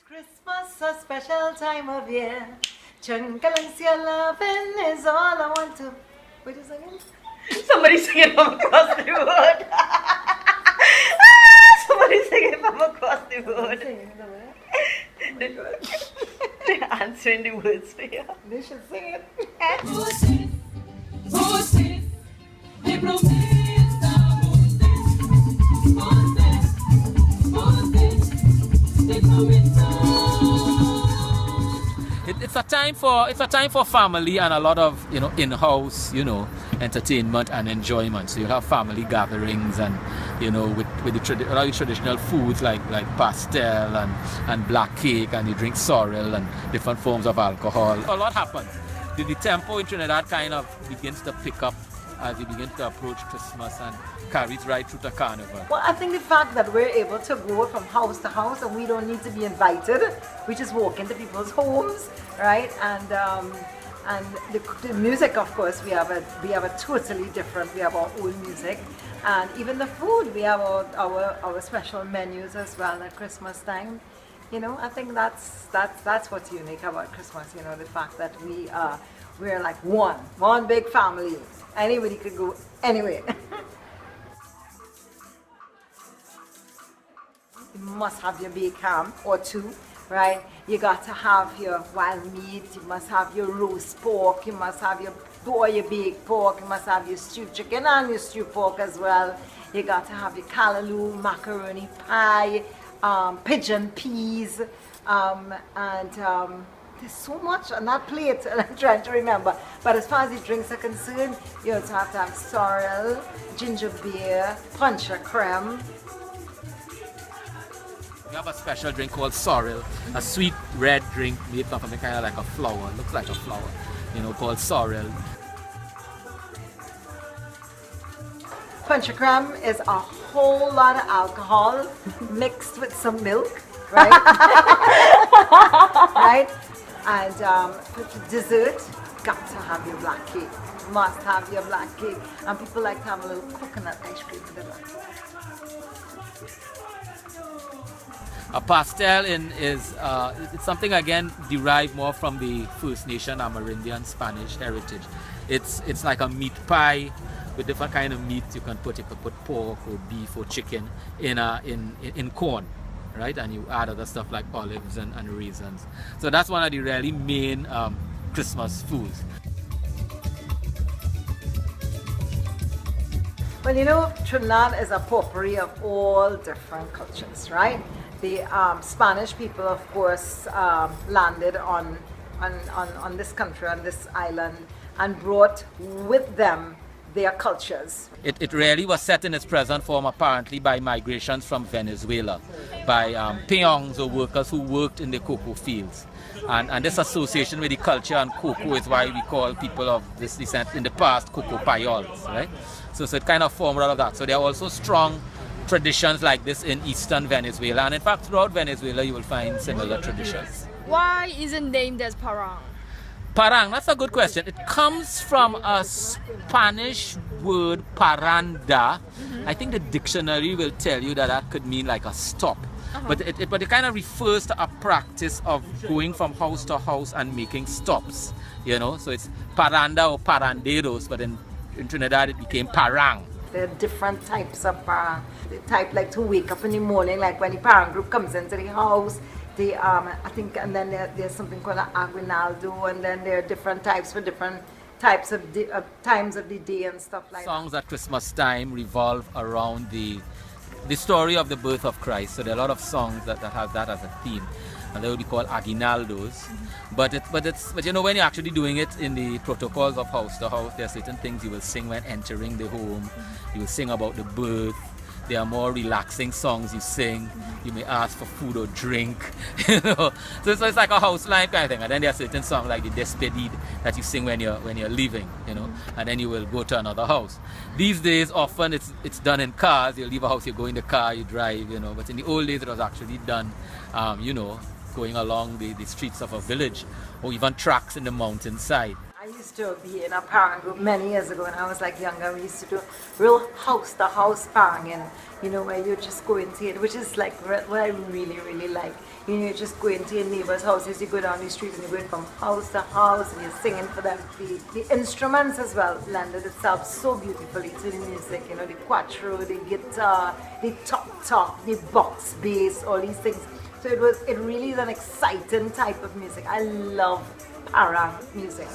Christmas, a special time of year. Chunkalansia loving is all I want to. What is it again? Somebody singing from across the road. Somebody singing from across the road. They're answering the words for you. They should sing it. It's a time for family and a lot of in-house entertainment and enjoyment. So you have family gatherings and with the traditional foods like pastel and black cake, and you drink sorrel and different forms of alcohol. A lot happens. The tempo in Trinidad kind of begins to pick up as we begin to approach Christmas and carries right through the carnival. Well, I think the fact that we're able to go from house to house and we don't need to be invited, we just walk into people's homes, right? And the music, of course, we have a totally different. We have our own music, and even the food, we have our special menus as well at Christmas time. I think that's what's unique about Christmas. The fact that we're like one big family. Anybody could go anywhere. You must have your baked ham or two, right? You got to have your wild meat, you must have your roast pork, you must have your baked pork, you must have your stewed chicken and your stewed pork as well. You got to have your Kallaloo, macaroni pie, pigeon peas, and there's so much on that plate, and I'm trying to remember. But as far as the drinks are concerned, you also have to have sorrel, ginger beer, punch or creme. We have a special drink called sorrel, a sweet red drink made from kind of like a flower, looks like a flower, called sorrel. Punch or creme is a whole lot of alcohol mixed with some milk, right? Right? And for dessert, got to have your black cake. Must have your black cake. And people like to have a little coconut ice cream with the black cake. A pastel it's something again derived more from the First Nation Amerindian Spanish heritage. It's like a meat pie with different kind of meat you can put. You could put pork or beef or chicken in corn, right? And you add other stuff like olives and raisins. So that's one of the really main Christmas foods. Well, Trinidad is a potpourri of all different cultures, right? The Spanish people, of course, landed on this country, on this island, and brought with them their cultures. It really was set in its present form apparently by migrations from Venezuela, by peons or workers who worked in the cocoa fields. And this association with the culture and cocoa is why we call people of this descent in the past cocoa payols, right? So it kind of formed out of that. So there are also strong traditions like this in eastern Venezuela, and in fact throughout Venezuela you will find similar traditions. Why is it named as Parang? Parang, that's a good question. It comes from a Spanish word, paranda. I think the dictionary will tell you that could mean like a stop. But it kind of refers to a practice of going from house to house and making stops. So it's paranda or paranderos, but in Trinidad it became parang. There are different types of parang. The type like to wake up in the morning, like when the parang group comes into the house. I think, and then there's something called an aguinaldo, and then there are different types for different types of times of the day and stuff like that. Songs at Christmas time revolve around the story of the birth of Christ. So there are a lot of songs that have that as a theme, and they will be called aguinaldos. But when you're actually doing it in the protocols of house to house, there are certain things you will sing when entering the home. You will sing about the birth. There are more relaxing songs you sing. You may ask for food or drink. So it's like a house line kind of thing. And then there are certain songs like the despedid that you sing when you're leaving, and then you will go to another house. These days, often it's done in cars. You leave a house, you go in the car, you drive, But in the old days, it was actually done, going along the streets of a village, or even tracks in the mountainside. I used to be in a parang group many years ago when I was like younger. We used to do real house-to-house paranging, you know, where you just go into it, which is like what I really, really like. You know, you just go into your neighbor's houses, you go down the street and you're going from house to house and you're singing for them. The instruments as well lended itself so beautifully to the music, you know, the quattro, the guitar, the top, the box bass, all these things. So it really is an exciting type of music. I love parang music.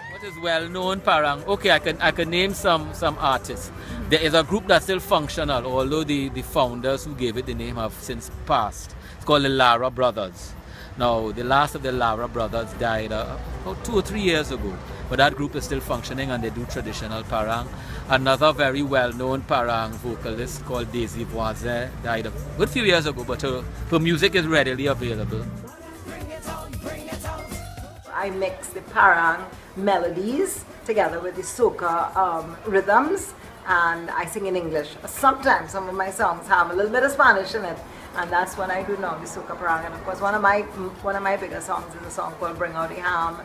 What is well-known parang? Okay, I can name some artists. There is a group that's still functional, although the founders who gave it the name have since passed. It's called the Lara Brothers. Now, the last of the Lara Brothers died about 2 or 3 years ago, but that group is still functioning and they do traditional parang. Another very well-known parang vocalist called Daisy Voisin died a good few years ago, but her music is readily available. I mix the parang melodies together with the soca rhythms, and I sing in English. Sometimes some of my songs have a little bit of Spanish in it, and that's what I do now, the soca parang. And of course, one of my bigger songs is a song called "Bring Out the Ham,"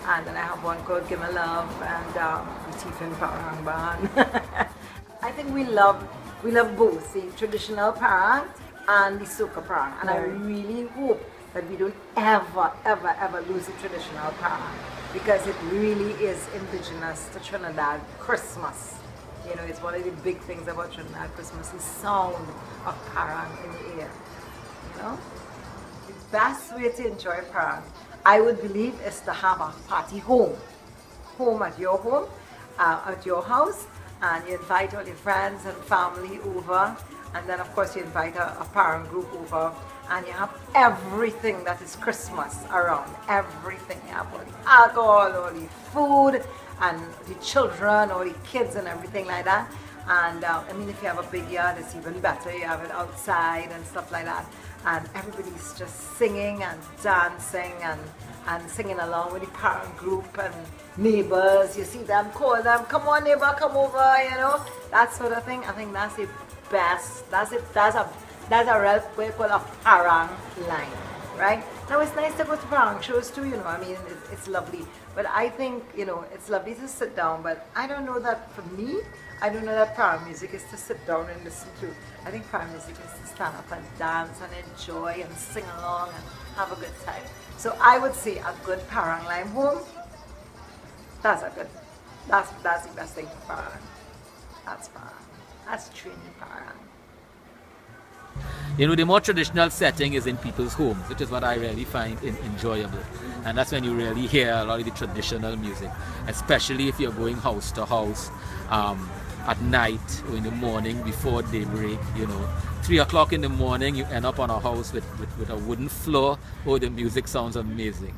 and then I have one called "Give Me Love" and the Tifin Parang Band. I think we love both the traditional parang and the soca parang, and I really hope that we don't ever lose the traditional parang, because it really is indigenous to Trinidad Christmas. You know, it's one of the big things about Trinidad Christmas, the sound of parang in the air. You know, the best way to enjoy parang, I would believe, is to have a party home at your home, at your house, and you invite all your friends and family over, and then of course you invite a parang group over, and you have everything that is Christmas around. Everything. You have all the alcohol, all the food, and the children, all the kids and everything like that. And I mean, if you have a big yard, it's even better. You have it outside and stuff like that. And everybody's just singing and dancing and singing along with the parent group and neighbors. You see them, call them, come on neighbor, come over, you know, that sort of thing. I think that's the best. That's a real, what you call a parang line, right? Now it's nice to go to parang shows too, you know, I mean, it's lovely. But I think, you know, it's lovely to sit down, but I don't know that for me, I don't know that parang music is to sit down and listen to. I think parang music is to stand up and dance and enjoy and sing along and have a good time. So I would say a good parang line home, that's the best thing for parang. That's parang. That's Trini parang. You know, the more traditional setting is in people's homes, which is what I really find enjoyable. And that's when you really hear a lot of the traditional music, especially if you're going house to house at night or in the morning before daybreak, you know. 3 o'clock in the morning, you end up on a house with a wooden floor. Oh, the music sounds amazing.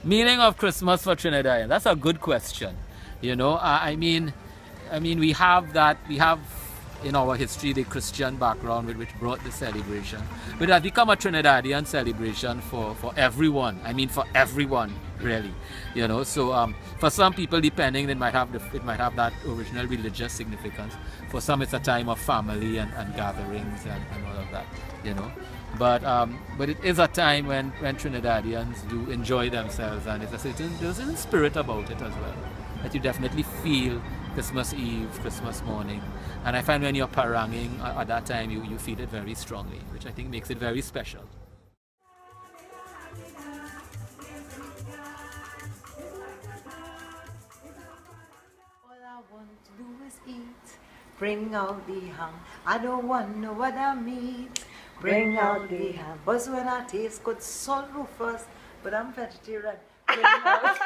Meaning of Christmas for Trinidadians, that's a good question. You know, I mean, we have in our history the Christian background which brought the celebration. But it has become a Trinidadian celebration for everyone. I mean, for everyone, really. You know, so for some people, depending, it might have that original religious significance. For some, it's a time of family and gatherings and all of that. You know, but it is a time when Trinidadians do enjoy themselves, and there's a certain spirit about it as well that you definitely feel Christmas Eve, Christmas morning. And I find when you're paranging at that time, you feel it very strongly, which I think makes it very special. All I want to do is eat, bring out the ham. I don't want no other meat, bring out the ham. But when I taste good salt rufus, but I'm vegetarian. Bring out